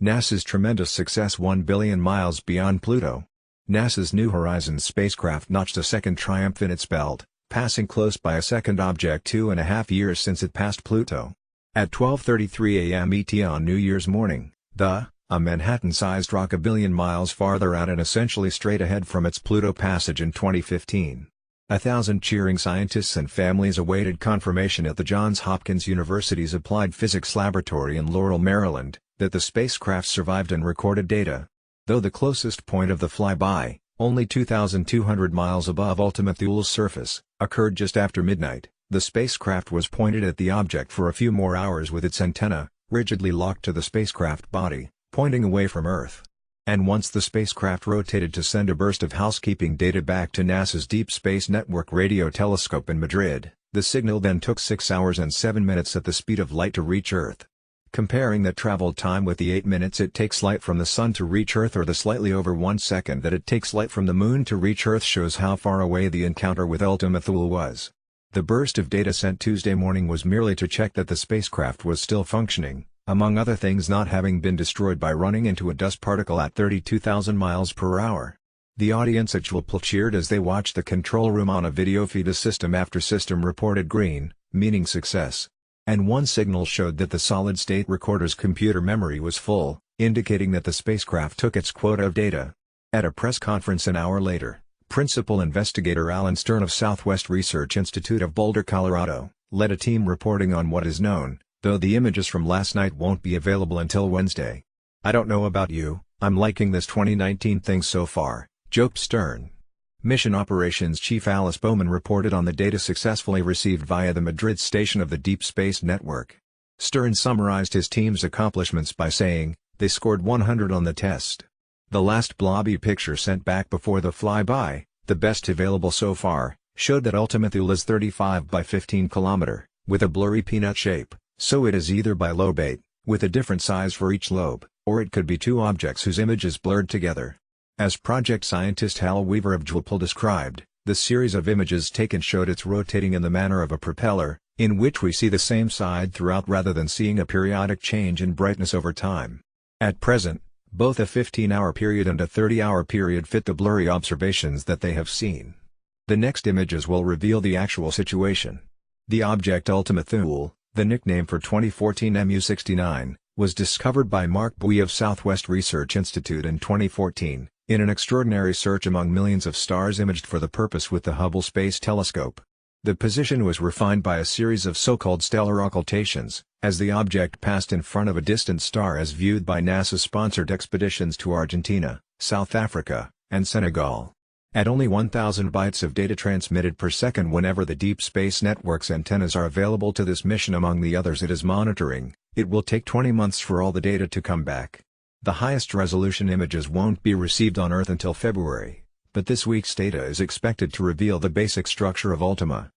NASA's tremendous success 1 billion miles beyond Pluto. NASA's New Horizons spacecraft notched a second triumph in its belt, passing close by a second object 2.5 years since it passed Pluto. At 12:33 a.m. ET on New Year's morning, a Manhattan-sized rock a billion miles farther out and essentially straight ahead from its Pluto passage in 2015. 1,000 cheering scientists and families awaited confirmation at the Johns Hopkins University's Applied Physics Laboratory in Laurel, Maryland, that the spacecraft survived and recorded data. Though the closest point of the flyby, only 2,200 miles above Ultima Thule's surface, occurred just after midnight, the spacecraft was pointed at the object for a few more hours with its antenna, rigidly locked to the spacecraft body, pointing away from Earth. And once the spacecraft rotated to send a burst of housekeeping data back to NASA's Deep Space Network radio telescope in Madrid, the signal then took 6 hours and 7 minutes at the speed of light to reach Earth. Comparing that travel time with the 8 minutes it takes light from the Sun to reach Earth or the slightly over 1 second that it takes light from the Moon to reach Earth shows how far away the encounter with Ultima Thule was. The burst of data sent Tuesday morning was merely to check that the spacecraft was still functioning, among other things not having been destroyed by running into a dust particle at 32,000 miles per hour. The audience at Jewel cheered as they watched the control room on a video feed as system after system reported green, meaning success. And one signal showed that the solid-state recorder's computer memory was full, indicating that the spacecraft took its quota of data. At a press conference an hour later, Principal Investigator Alan Stern of Southwest Research Institute of Boulder, Colorado, led a team reporting on what is known, though the images from last night won't be available until Wednesday. "I don't know about you, I'm liking this 2019 thing so far," joked Stern. Mission Operations Chief Alice Bowman reported on the data successfully received via the Madrid station of the Deep Space Network. Stern summarized his team's accomplishments by saying, "They scored 100 on the test. The last blobby picture sent back before the flyby, the best available so far, showed that Ultima Thule is 35 by 15 km, with a blurry peanut shape, so it is either bilobate, with a different size for each lobe, or it could be two objects whose image is blurred together." As project scientist Hal Weaver of Jewel described, the series of images taken showed it's rotating in the manner of a propeller, in which we see the same side throughout rather than seeing a periodic change in brightness over time. At present, both a 15-hour period and a 30-hour period fit the blurry observations that they have seen. The next images will reveal the actual situation. The object Ultima Thule, the nickname for 2014 MU-69, was discovered by Mark Bui of Southwest Research Institute in 2014. In an extraordinary search among millions of stars imaged for the purpose with the Hubble Space Telescope. The position was refined by a series of so-called stellar occultations, as the object passed in front of a distant star as viewed by NASA-sponsored expeditions to Argentina, South Africa, and Senegal. At only 1,000 bytes of data transmitted per second whenever the Deep Space Network's antennas are available to this mission among the others it is monitoring, it will take 20 months for all the data to come back. The highest resolution images won't be received on Earth until February, but this week's data is expected to reveal the basic structure of Ultima.